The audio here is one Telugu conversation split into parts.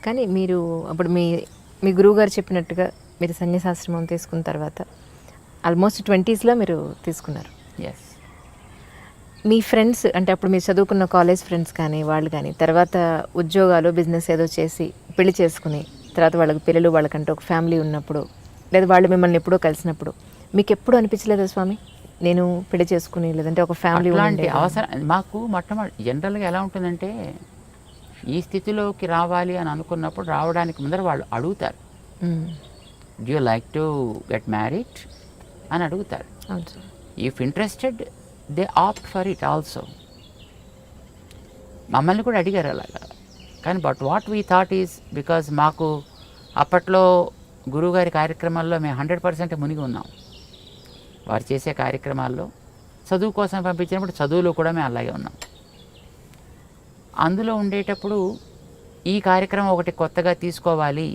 కానీ మీరు అప్పుడు మీ గురువుగారు చెప్పినట్టుగా మీరు సన్యాసాశ్రమం తీసుకున్న తర్వాత ఆల్మోస్ట్ 20s మీరు తీసుకున్నారు. ఎస్. మీ ఫ్రెండ్స్ అంటే అప్పుడు మీరు చదువుకున్న కాలేజ్ ఫ్రెండ్స్ కానీ వాళ్ళు కానీ తర్వాత ఉద్యోగాలు బిజినెస్ ఏదో చేసి పెళ్లి చేసుకుని తర్వాత వాళ్ళకి పిల్లలు వాళ్ళకంటే ఒక ఫ్యామిలీ ఉన్నప్పుడు లేదా వాళ్ళు మిమ్మల్ని ఎప్పుడో కలిసినప్పుడు మీకు ఎప్పుడు అనిపించలేదా స్వామి నేను పెళ్లి చేసుకుని లేదంటే ఒక ఫ్యామిలీ అలాంటి అవసరం మాకు మొట్టమొదటి జనరల్గా ఎలా ఉంటుందంటే ఈ స్థితిలోకి రావాలి అని అనుకున్నప్పుడు రావడానికి ముందర వాళ్ళు అడుగుతారు, do you like to get married అని అడుగుతారు. If interested they opt for it also. మమ్మల్ని కూడా అడిగారు అలాగా. కానీ but what we thought is because మాకు అప్పట్లో గురువుగారి కార్యక్రమాల్లో మేము 100% మునిగి ఉన్నాం. వారు చేసే కార్యక్రమాల్లో చదువు కోసం పంపించినప్పుడు చదువులో కూడా మేము అలాగే ఉన్నాం. అందులో ఉండేటప్పుడు ఈ కార్యక్రమం ఒకటి కొత్తగా తీసుకోవాలి,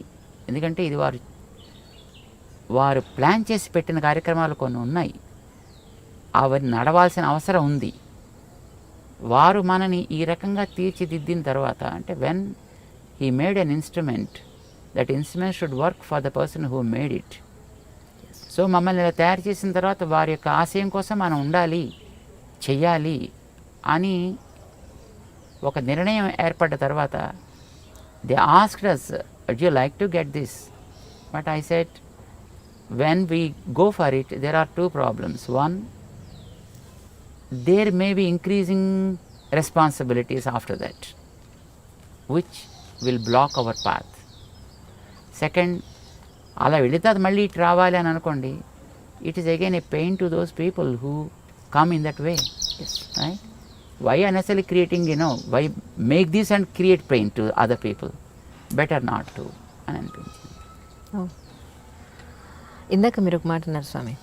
ఎందుకంటే ఇది వారు ప్లాన్ చేసి పెట్టిన కార్యక్రమాలు కొన్ని ఉన్నాయి, అవి నడవాల్సిన అవసరం ఉంది. వారు మనని ఈ రకంగా తీర్చిదిద్దిన తర్వాత అంటే when he made an instrument, that instrument should work for the person who made it. So మమ్మల్ని ఇలా తయారు చేసిన తర్వాత వారి యొక్క ఆశయం కోసం మనం ఉండాలి, చెయ్యాలి అని ఒక నిర్ణయం ఏర్పడ్డ తర్వాత they asked us, would you like to get this? But I said, when we go for it, there are two problems. One, there may be increasing responsibilities after that, which will block our path. Second, అలా వెళితే అది మళ్ళీ ఇటు రావాలి అని అనుకోండి, it is again a pain to those people who come in that way. Right? Why unnecessary creating, why make this and create pain to other people, better not to అని అనిపించింది. ఇందాక మీరు ఒక మాట అన్నారు స్వామి,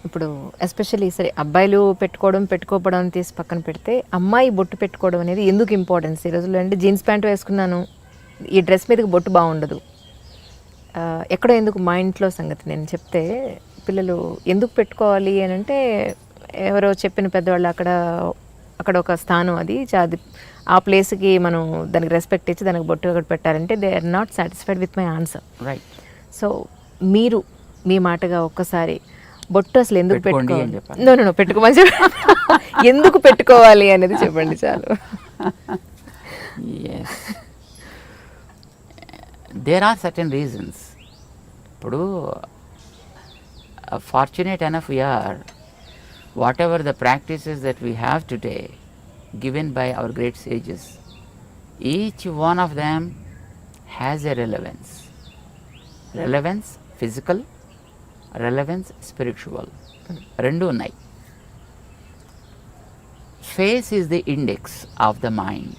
ఇప్పుడు ఎస్పెషల్లీ సరే అబ్బాయిలు పెట్టుకోవడం తీసి పక్కన పెడితే అమ్మాయి బొట్టు పెట్టుకోవడం అనేది ఎందుకు ఇంపార్టెన్స్ ఈ రోజుల్లో? అంటే జీన్స్ ప్యాంట్ వేసుకున్నాను, ఈ డ్రెస్ మీదకి బొట్టు బాగుండదు, ఎక్కడో ఎందుకు మా ఇంట్లో సంగతి నేను చెప్తే పిల్లలు ఎందుకు పెట్టుకోవాలి అని అంటే ఎవరో చెప్పిన పెద్దవాళ్ళు అక్కడ ఒక స్థానం అది ఆ ప్లేస్కి మనం దానికి రెస్పెక్ట్ ఇచ్చి దానికి బొట్టు ఒకటి పెట్టాలంటే they are not satisfied with my answer. Right. So మీరు మీ మాటగా ఒక్కసారి బొట్టు అసలు ఎందుకు పెట్టుకోవాలి, నో పెట్టుకోమని చెప్పి ఎందుకు పెట్టుకోవాలి అనేది చెప్పండి చాలు. There are certain reasons. ఇప్పుడు fortunate enough we are, whatever the practices that we have today given by our great sages, each one of them has a relevance. Relevance physical, relevance spiritual. Rendu unnai. Face is the index of the mind,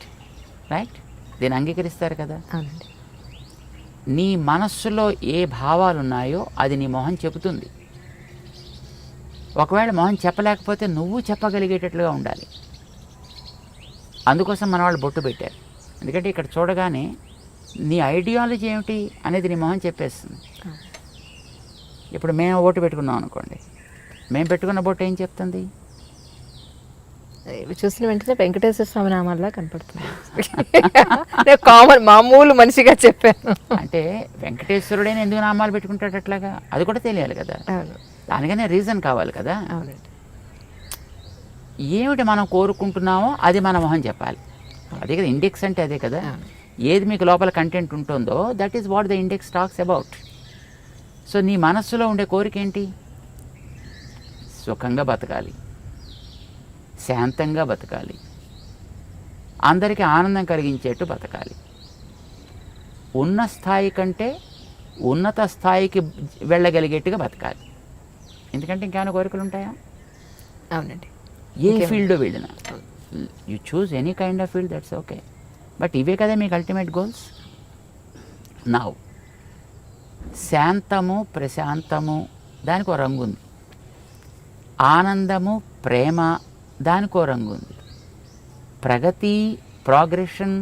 right? దీన్ని అంగీకరిస్తారు కదా. నీ మనస్సులో ఏ భావాలు ఉన్నాయో అది నీ మొహం చెబుతుంది. ఒకవేళ మొహం చెప్పలేకపోతే నువ్వు చెప్పగలిగేటట్లుగా ఉండాలి. అందుకోసం మన వాళ్ళు బొట్టు పెట్టారు. ఎందుకంటే ఇక్కడ చూడగానే నీ ఐడియాలజీ ఏమిటి అనేది నీ మొహం చెప్పేస్తుంది. ఇప్పుడు మేము ఓటు పెట్టుకున్నాం అనుకోండి, మేము పెట్టుకున్న బొట్టు ఏం చెప్తుంది? చూసిన వెంటనే వెంకటేశ్వర స్వామి నామాల్లా కనపడుతుంది. కామన్ మామూలు మనిషిగా చెప్పాను. అంటే వెంకటేశ్వరుడైన ఎందుకు నామాలు పెట్టుకుంటాడు అట్లాగా? అది కూడా తెలియాలి కదా. దానికనే రీజన్ కావాలి కదా. ఏమిటి మనం కోరుకుంటున్నామో అది మన మొహం చెప్పాలి. అదే కదా ఇండెక్స్ అంటే, అదే కదా. ఏది మీకు లోపల కంటెంట్ ఉంటుందో that is what the index talks about. So నీ మనస్సులో ఉండే కోరిక ఏంటి? సుఖంగా బతకాలి, శాంతంగా బతకాలి, అందరికీ ఆనందం కలిగించేట్టు బతకాలి, ఉన్న స్థాయి కంటే ఉన్నత స్థాయికి వెళ్ళగలిగేట్టుగా బతకాలి. ఎందుకంటే ఇంకేమైనా కోరికలు ఉంటాయా? అవునండి. ఏ ఫీల్డ్లో వెళ్ళినా you choose any kind of field, that's okay. But ఇవే కదా మీకు అల్టిమేట్ గోల్స్. నౌ శాంతము, ప్రశాంతము దానికి ఒక రంగు ఉంది. ఆనందము, ప్రేమ దానికి ఒక రంగు ఉంది. ప్రగతి, ప్రోగ్రెషన్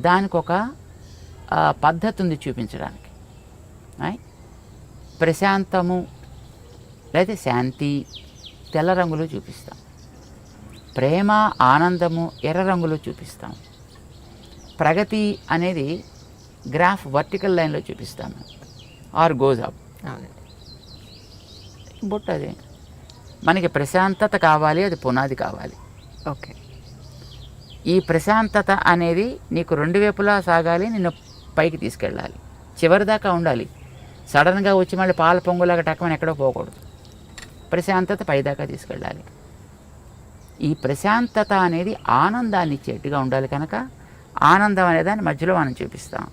దానికి ఒక పద్ధతి ఉంది చూపించడానికి. ప్రశాంతము లేదా శాంతి తెల్ల రంగులో చూపిస్తాం, ప్రేమ, ఆనందము ఎర్ర రంగులో చూపిస్తాం. ప్రగతి అనేది గ్రాఫ్ వర్టికల్ లైన్లో చూపిస్తాను ఆర్ గోజ్ అప్. అవునండి. బొట్టు అదే మనకి ప్రశాంతత కావాలి, అది పునాది కావాలి. ఓకే. ఈ ప్రశాంతత అనేది నీకు రెండు వైపులా సాగాలి, నిన్ను పైకి తీసుకెళ్ళాలి, చివరి దాకా ఉండాలి. సడన్గా వచ్చి మళ్ళీ పాల పొంగులాగా టక్కమని ఎక్కడో పోకూడదు. ప్రశాంతత పైదాకా తీసుకెళ్ళాలి. ఈ ప్రశాంతత అనేది ఆనందాన్ని ఇచ్చేట్టుగా ఉండాలి కనుక ఆనందం అనే దాన్ని మధ్యలో మనం చూపిస్తాం.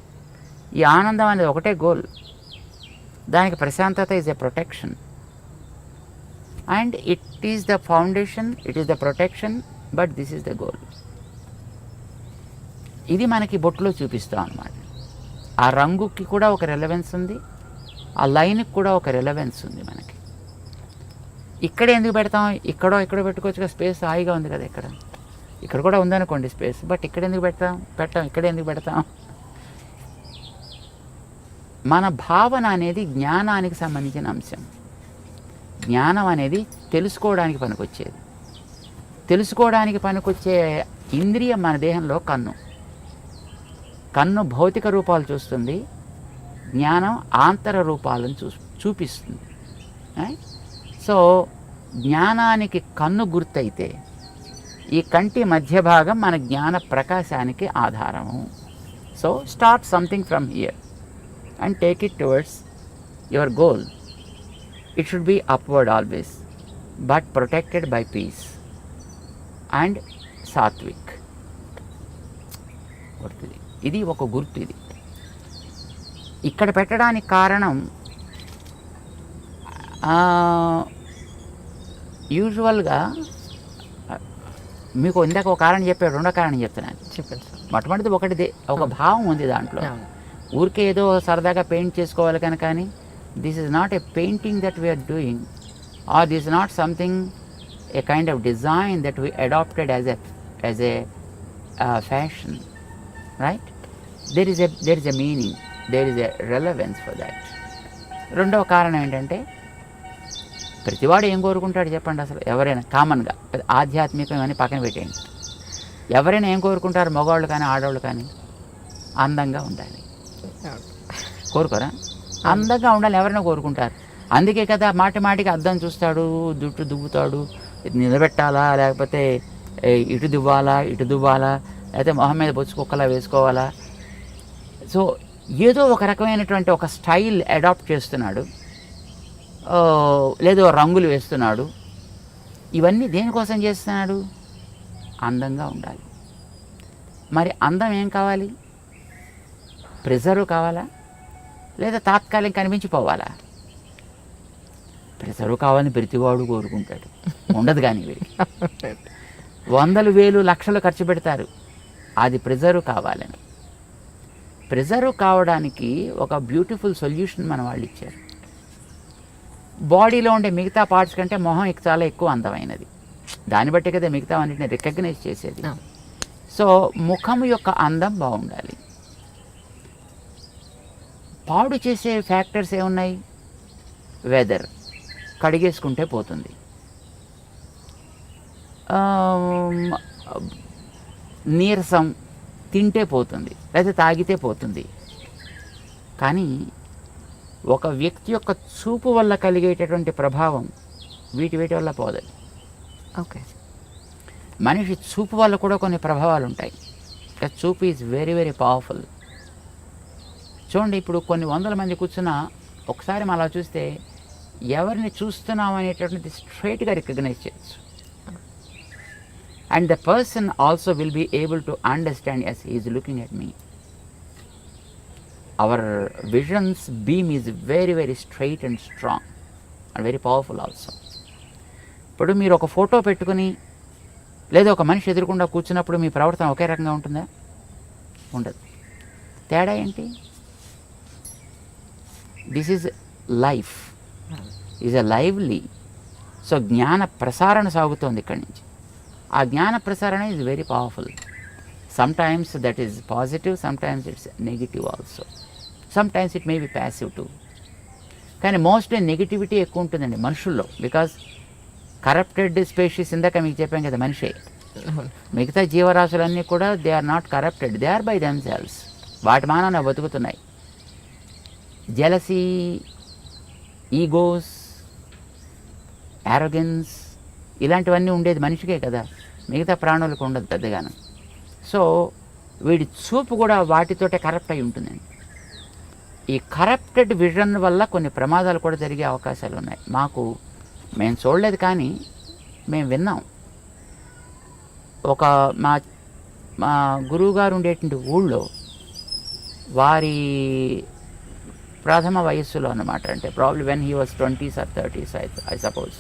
ఈ ఆనందం అనేది ఒకటే గోల్. దానికి ప్రశాంతత is a protection and it is the foundation, it is the protection, but this is the goal. ఇది మనకి బొట్టులో చూపిస్తాం అన్నమాట. ఆ రంగుకి కూడా ఒక రెలవెన్స్ ఉంది, ఆ లైన్కి కూడా ఒక రెలవెన్స్ ఉంది మనకి. ఇక్కడ ఎందుకు పెడతాం, ఇక్కడో పెట్టుకోవచ్చు, స్పేస్ హాయిగా ఉంది కదా. ఇక్కడ కూడా ఉందనుకోండి స్పేస్, బట్ ఇక్కడ ఎందుకు పెట్టాం ఇక్కడ ఎందుకు పెడతాం? మన భావన అనేది జ్ఞానానికి సంబంధించిన అంశం. జ్ఞానం అనేది తెలుసుకోవడానికి పనికొచ్చేది. తెలుసుకోవడానికి పనికొచ్చే ఇంద్రియం మన దేహంలో కన్ను. కన్ను భౌతిక రూపాలు చూస్తుంది, జ్ఞానం ఆంతర రూపాలను చూపిస్తుంది. సో జ్ఞానానికి కన్ను గుర్తయితే ఈ కంటి మధ్య భాగం మన జ్ఞాన ప్రకాశానికి ఆధారము. So start something from here and take it towards your goal. It should be upward always, but protected by peace and sattvic. ఇది ఒక గుర్తు. ఇది ఇక్కడ పెట్టడానికి కారణం యూజువల్గా మీకు ఇందాక ఒక కారణం చెప్పాడు, రెండో కారణం చెప్తున్నాను. చెప్పండి సార్. మొట్టమొదటిది ఒకటిది, ఒక భావం ఉంది దాంట్లో. ఊరికే ఏదో సరదాగా పెయింట్ చేసుకోవాలి కనుక, కానీ this is not a painting that we are doing, or this is not something a kind of design that we adapted as a fashion, right? there is a meaning, there is a relevance for that. రెండవ కారణం ఏంటంటే, ప్రతివాడు ఏం కోరుకుంటాడు చెప్పండి? అసలు ఎవరైనా కామన్గా ఆధ్యాత్మికం అని పక్కన పెట్టేయండి, ఎవరైనా ఏం కోరుకుంటారు? మగవాళ్ళు కానీ ఆడవాళ్ళు కానీ అందంగా ఉండాలి కోరుకోరా? అందంగా ఉండాలి ఎవరైనా కోరుకుంటారు. అందుకే కదా మాటికి అద్దం చూస్తాడు, జుట్టు దువ్వుతాడు, నిలబెట్టాలా లేకపోతే ఇటు దువ్వాలా లేకపోతే మొహం మీద బొచ్చు కుక్కలా వేసుకోవాలా. సో ఏదో ఒక రకమైనటువంటి ఒక స్టైల్ అడాప్ట్ చేస్తున్నాడు, లేదో రంగులు వేస్తున్నాడు. ఇవన్నీ దేనికోసం చేస్తున్నాడు? అందంగా ఉండాలి. మరి అందం ఏం కావాలి? ప్రిజర్వ్ కావాలా లేదా తాత్కాలిక కనిపించిపోవాలా? ప్రిజర్వ్ కావాలని ప్రతివాడు కోరుకుంటాడు, ఉండదు. కానీ వీరికి వందలు వేలు లక్షలు ఖర్చు పెడతారు అది ప్రిజర్వ్ కావాలని. ప్రిజర్వ్ కావడానికి ఒక బ్యూటిఫుల్ సొల్యూషన్ మన వాళ్ళు ఇచ్చారు. బాడీలో ఉండే మిగతా పార్ట్స్ కంటే మొహం చాలా ఎక్కువ అందమైనది. దాన్ని బట్టి కదా మిగతా అన్నింటిని రికగ్నైజ్ చేసేది. సో ముఖం యొక్క అందం బాగుండాలి. పాడు చేసే ఫ్యాక్టర్స్ ఏమున్నాయి? వెదర్, కడిగేసుకుంటే పోతుంది, నీరసం, తింటే పోతుంది, లేదా తాగితే పోతుంది. కానీ ఒక వ్యక్తి యొక్క చూపు వల్ల కలిగేటటువంటి ప్రభావం వీటి వల్ల పోదు. ఓకే. మనిషి చూపు వల్ల కూడా కొన్ని ప్రభావాలు ఉంటాయి. చూపు ఈజ్ వెరీ వెరీ పవర్ఫుల్. చూడండి, ఇప్పుడు కొన్ని వందల మంది కూర్చున్నా ఒకసారి మనం అలా చూస్తే ఎవరిని చూస్తున్నాం అనేటటువంటిది స్ట్రైట్గా రికగ్నైజ్ చేయొచ్చు. And the person also will be able to understand, as he is looking at me. Our vision's beam is very very straight and strong and very powerful also. ఇప్పుడు మీరు ఒక ఫోటో పెట్టుకుని లేదా ఒక మనిషి ఎదురుకుండా కూర్చున్నప్పుడు మీ ప్రవర్తన ఒకే రకంగా ఉంటుందా? ఉండదు. తేడా ఏంటి? This is life, is a lively. So జ్ఞాన ప్రసారణ సాగుతోంది ఇక్కడి నుంచి. ఆ జ్ఞాన ప్రసారణ is very powerful. Sometimes that is positive, sometimes it's negative also, sometimes it may be passive too. కానీ మోస్ట్లీ నెగిటివిటీ ఎక్కువ ఉంటుందండి మనుషుల్లో. బికాజ్ కరప్టెడ్ స్పీషీస్, ఇందాక మీకు చెప్పాం కదా, మనిషే. మిగతా జీవరాశులన్నీ కూడా they are not corrupted, they are by themselves. వాటి మానాన బతుకుతున్నాయి. జెలసీ, ఈగోస్, యారోగెన్స్ ఇలాంటివన్నీ ఉండేది మనిషికే కదా, మిగతా ప్రాణులకు ఉండదు పెద్దగాను. సో వీడి చూపు కూడా వాటితోటే కరప్ట్ అయి ఉంటుందండి. ఈ కరప్టెడ్ విజన్ వల్ల కొన్ని ప్రమాదాలు కూడా జరిగే అవకాశాలు ఉన్నాయి. మేము చూడలేదు కానీ మేము విన్నాం. ఒక మా గురువుగారు ఉండేటువంటి ఊళ్ళో వారి ప్రథమ వయస్సులో అన్నమాట, అంటే probably when he was 20s or 30s I suppose,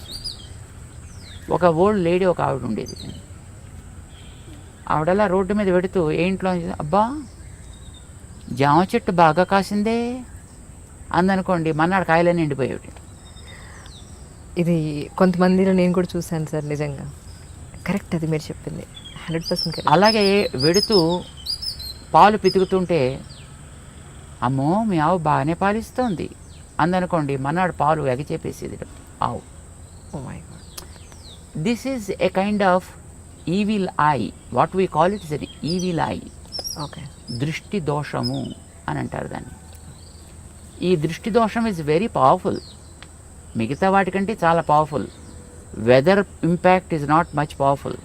ఒక ఓల్డ్ లేడీ ఒక ఆవిడ ఉండేది. ఆవిడలా రోడ్డు మీద పెడుతూ ఏంట్లో అబ్బా జామ చెట్టు బాగా కాసిందే అందనుకోండి, మన్నాడు కాయలన్నీ ఎండిపోయేవి. ఇది కొంతమందిలో నేను కూడా చూశాను సార్, నిజంగా కరెక్ట్ అది మీరు చెప్పింది 100% కరెక్ట్. అలాగే వెడుతూ పాలు పితుకుతుంటే అమ్మో మీ ఆవు బాగానే పాలిస్తోంది అందనుకోండి, మన్నాడు పాలు ఎగచేపేసేది ఆవు. Oh my God. This is a kind of evil eye, what we call it is an evil eye. Okay. దృష్టి దోషము అని అంటారు దాన్ని. ఈ దృష్టి దోషం ఈజ్ వెరీ పవర్ఫుల్, మిగతా వాటికంటే చాలా powerful. Weather impact is not much powerful.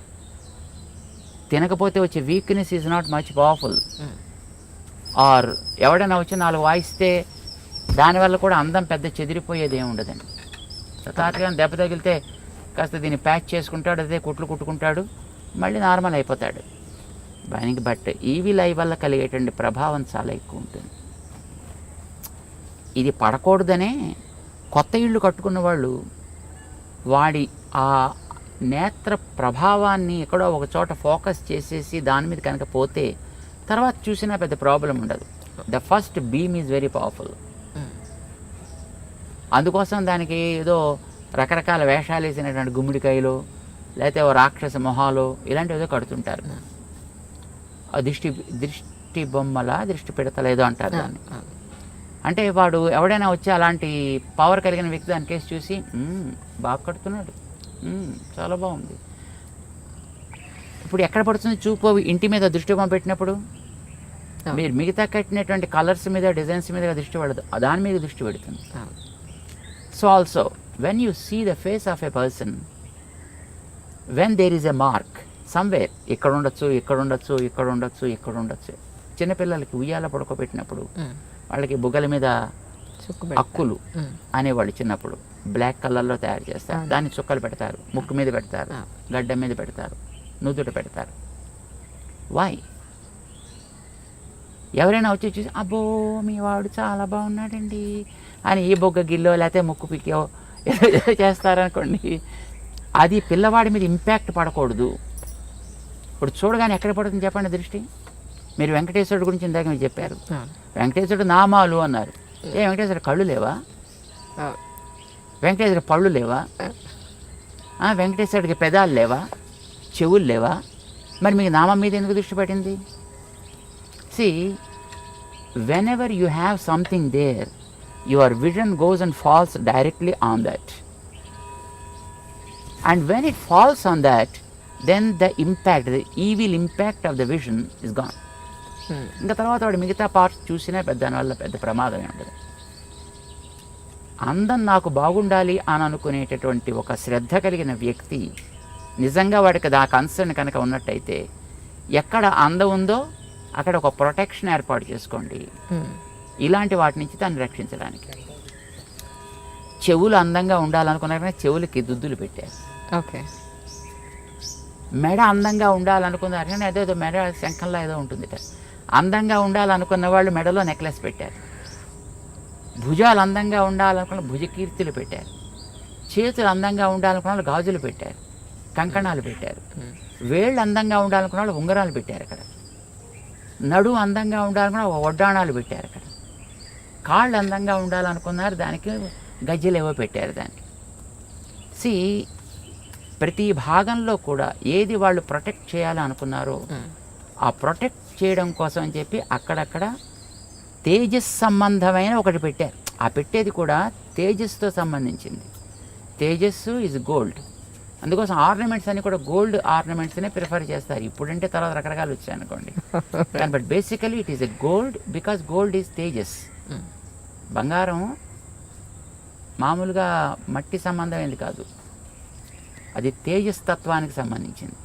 తినకపోతే వచ్చే weakness is not much powerful. Or ఎవడైనా వచ్చి 4 వాయిస్తే దానివల్ల కూడా అందం పెద్ద చెదిరిపోయేది ఏమి ఉండదండి. తాతగా దెబ్బ తగిలితే కాస్త దీన్ని ప్యాచ్ చేసుకుంటాడు, అదే కుట్లు కుట్టుకుంటాడు, మళ్ళీ నార్మల్ అయిపోతాడు. బట్ ఈవిల్ ఐ వల్ల కలిగేటువంటి ప్రభావం చాలా ఎక్కువ ఉంటుంది. ఇది పడకూడదనే కొత్త ఇళ్ళు కట్టుకున్న వాళ్ళు వాడి ఆ నేత్ర ప్రభావాన్ని ఎక్కడో ఒక చోట ఫోకస్ చేసేసి దాని మీద కనుక పోతే తర్వాత చూసినా పెద్ద ప్రాబ్లం ఉండదు. The first beam is very powerful. అందుకోసం దానికి ఏదో రకరకాల వేషాలు వేసినటువంటి గుమ్మిడికాయలు, లేకపోతే ఓ రాక్షస మొహాలు ఇలాంటివి ఏదో కడుతుంటారు. దృష్టి బొమ్మల దృష్టి పెడతలేదో అంటారు దాన్ని. అంటే వాడు ఎవడైనా వచ్చి అలాంటి పవర్ కలిగిన వ్యక్తి దాని కేసు చూసి బాగా కడుతున్నాడు, చాలా బాగుంది. ఇప్పుడు ఎక్కడ పడుతుంది చూపు? ఇంటి మీద దృష్టి బొమ్మ పెట్టినప్పుడు మీరు మిగతా కట్టినటువంటి కలర్స్ మీద, డిజైన్స్ మీద దృష్టి పడదు, దాని మీద దృష్టి పెడుతుంది. So also when you see the face of a person, when there is a mark somewhere, ఇక్కడ ఉండొచ్చు, ఇక్కడ ఉండొచ్చు, ఇక్కడ ఉండొచ్చు, ఇక్కడ ఉండొచ్చు. చిన్నపిల్లలకి ఉయ్యాల పడుకోబెట్టినప్పుడు వాళ్ళకి బుగ్గల మీద అక్కులు అనేవాళ్ళు చిన్నప్పుడు బ్లాక్ కలర్లో తయారు చేస్తారు, దాన్ని చుక్కలు పెడతారు, ముక్కు మీద పెడతారు, గడ్డ మీద పెడతారు, నుదుట పెడతారు. వై? ఎవరైనా వచ్చి చూసి అబ్బో మీ వాడు చాలా బాగున్నాడండి అని ఈ బొగ్గ గిల్లో లేకపోతే ముక్కు పిక్కో ఏదో చేస్తారనుకోండి, అది పిల్లవాడి మీద ఇంపాక్ట్ పడకూడదు. ఇప్పుడు చూడగానే ఎక్కడ పడుతుంది చెప్పండి దృష్టి? మీరు వెంకటేశ్వరుడు గురించి ఇందాక మీరు చెప్పారు, వెంకటేశ్వరుడు నామాలు అన్నారు. వెంకటేశ్వరుడు కళ్ళు లేవా? వెంకటేశ్వరుడు పళ్ళు లేవా? వెంకటేశ్వరుడికి పెదాలు లేవా? చెవులు లేవా? మరి మీకు నామం మీద ఎందుకు దృష్టి పడింది? See, whenever you have something there, your vision goes and falls directly on that. And when it falls on that, then the impact, the evil impact of the vision is gone. ఇంకా తర్వాత వాడు మిగతా పార్ట్స్ చూసినా దానివల్ల పెద్ద ప్రమాదమే ఉండదు. అందం నాకు బాగుండాలి అని అనుకునేటటువంటి ఒక శ్రద్ధ కలిగిన వ్యక్తి నిజంగా వాడికి ఆ కన్సర్న్ కనుక ఉన్నట్టయితే ఎక్కడ అందం ఉందో అక్కడ ఒక ప్రొటెక్షన్ ఏర్పాటు చేసుకోండి ఇలాంటి వాటి నుంచి దాన్ని రక్షించడానికి. చెవులు అందంగా ఉండాలనుకున్నారని చెవులకి దుద్దులు పెట్టారు. ఓకే. మెడ అందంగా ఉండాలనుకున్నారు కానీ అదేదో మెడ శంఖంలో ఏదో ఉంటుంది. అందంగా ఉండాలనుకున్న వాళ్ళు మెడలో నెక్లెస్ పెట్టారు. భుజాలు అందంగా ఉండాలనుకున్న భుజకీర్తులు పెట్టారు. చేతులు అందంగా ఉండాలనుకున్న వాళ్ళు గాజులు పెట్టారు, కంకణాలు పెట్టారు. వేళ్ళు అందంగా ఉండాలనుకున్న వాళ్ళు ఉంగరాలు పెట్టారు అక్కడ. నడు అందంగా ఉండాలనుకున్న వడ్డాణాలు పెట్టారు అక్కడ. కాళ్ళు అందంగా ఉండాలనుకున్నారు, దానికి గజ్జలు ఏవో పెట్టారు దానికి. సి, ప్రతి భాగంలో కూడా ఏది వాళ్ళు ప్రొటెక్ట్ చేయాలనుకున్నారో ఆ ప్రొటెక్ట్ చేయడం కోసం అని చెప్పి అక్కడక్కడ తేజస్ సంబంధమైన ఒకటి పెట్టారు. ఆ పెట్టేది కూడా తేజస్తో సంబంధించింది. తేజస్సు ఈజ్ గోల్డ్, అందుకోసం ఆర్నమెంట్స్ అన్ని కూడా గోల్డ్ ఆర్నమెంట్స్నే ప్రిఫర్ చేస్తారు. ఇప్పుడంటే తర్వాత రకరకాలు వచ్చాయి అనుకోండి. కానీ but basically it is a gold because gold is Tejas. బంగారం మామూలుగా మట్టి సంబంధమైనది కాదు, అది తేజస్ తత్వానికి సంబంధించింది.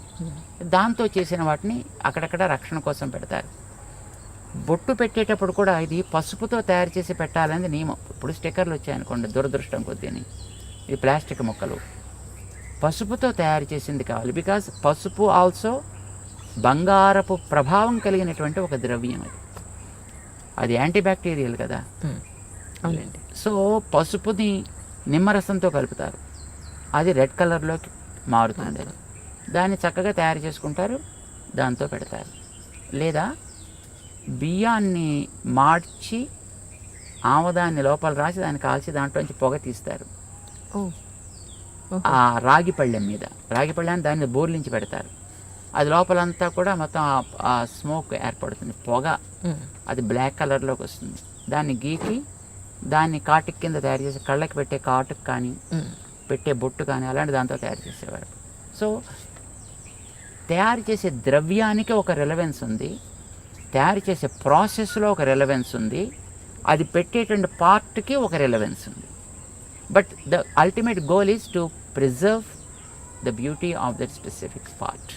దాంతో చేసిన వాటిని అక్కడక్కడ రక్షణ కోసం పెడతారు. బొట్టు పెట్టేటప్పుడు కూడా ఇది పసుపుతో తయారు చేసి పెట్టాలనేది నియమం. ఇప్పుడు స్టిక్కర్లు వచ్చాయనుకోండి, దురదృష్టం కొద్దిని, ఇది ప్లాస్టిక్ ముక్కలు, పసుపుతో తయారు చేసింది కావాలి. బికాజ్ పసుపు ఆల్సో బంగారపు ప్రభావం కలిగినటువంటి ఒక ద్రవ్యం. అది యాంటీబ్యాక్టీరియల్ కదా. అవునండి. సో పసుపుని నిమ్మరసంతో కలుపుతారు, అది రెడ్ కలర్లోకి మారుతుంది. దాన్ని చక్కగా తయారు చేసుకుంటారు, దాంతో పెడతారు. లేదా బియ్యాన్ని మార్చి ఆమదాన్ని లోపల రాసి దాన్ని కాల్చి దాంట్లోంచి పొగ తీస్తారు. ఆ రాగి పళ్ళెం మీద, రాగి పళ్ళెం దాన్ని బోర్లించి పెడతారు. అది లోపలంతా కూడా మొత్తం ఆ స్మోక్ ఏర్పడుతుంది, పొగ. అది బ్లాక్ కలర్లోకి వస్తుంది. దాన్ని గీకి దాన్ని కాటుక్ కింద తయారు చేసి కళ్ళకి పెట్టే కాటుక్ కానీ పెట్టే బొట్టు కానీ అలాంటి దాంతో తయారు చేసేవారు. సో తయారు చేసే ద్రవ్యానికి ఒక రెలవెన్స్ ఉంది, తయారు చేసే ప్రాసెస్లో ఒక రెలవెన్స్ ఉంది, అది పెట్టేటువంటి పార్ట్కి ఒక రెలవెన్స్ ఉంది. But the ultimate goal is to preserve the beauty of that specific part.